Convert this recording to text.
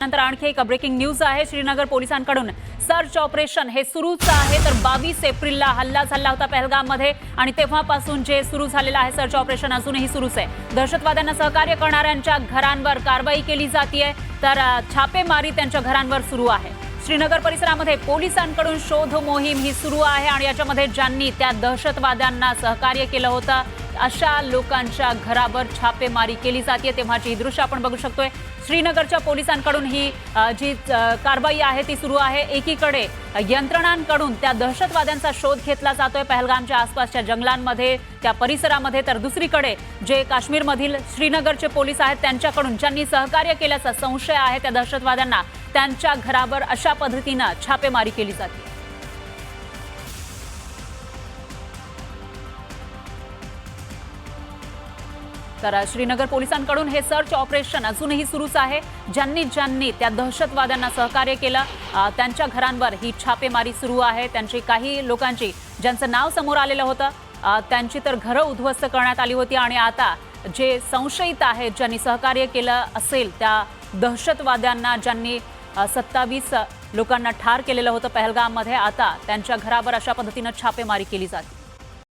नंतर आणखी एक ब्रेकिंग न्यूज आहे। श्रीनगर पोलिसांकडून सर्च ऑपरेशन हे सुरूच आहे। तर 22 एप्रिलला हल्ला झाला होता पहलगाममध्ये आणि तेव्हापासून जे सुरू झालेलं आहे सर्च ऑपरेशन अजूनही सुरूच आहे। दहशतवाद्यांना सहकार्य करणाऱ्यांच्या घरांवर कारवाई केली जाते, तर छापेमारी त्यांच्या घरांवर सुरू आहे। श्रीनगर परिसरामध्ये पोलिसांकडून शोध मोहीम ही सुरू आहे आणि याच्यामध्ये ज्यांनी त्या दहशतवाद्यांना सहकार्य केलं होतं अशा लोकांच्या घरावर छापेमारी केली जाते। तेव्हाची दृश्य आपण बघू शकतोय। श्रीनगरच्या पोलिसांकडून ही जी कारवाई आहे ती सुरू आहे। एकीकडे यंत्रणांकडून त्या दहशतवाद्यांचा शोध घेतला जातोय पहलगामच्या आसपासच्या जंगलांमध्ये, त्या परिसरामध्ये, तर दुसरीकडे जे काश्मीरमधील श्रीनगरचे पोलीस आहेत त्यांच्याकडून ज्यांनी सहकार्य केल्याचा संशय आहे त्या दहशतवाद्यांना त्यांच्या घरावर अशा पद्धतीने छापेमारी केली जाते। तर श्रीनगर पोलिसांकडून हे सर्च ऑपरेशन अजूनही सुरूच आहे। ज्यांनी त्या दहशतवाद्यांना सहकार्य केलं त्यांच्या घरांवर ही छापेमारी सुरू आहे। त्यांची काही लोकांची ज्यांचं नाव समोर आलेलं होतं त्यांची तर घरं उद्ध्वस्त करण्यात आली होती आणि आता जे संशयित आहेत ज्यांनी सहकार्य केलं असेल त्या दहशतवाद्यांना, ज्यांनी 27 लोकांना ठार केलेलं होतं पहलगाममध्ये, आता त्यांच्या घरावर अशा पद्धतीने छापेमारी केली जाते।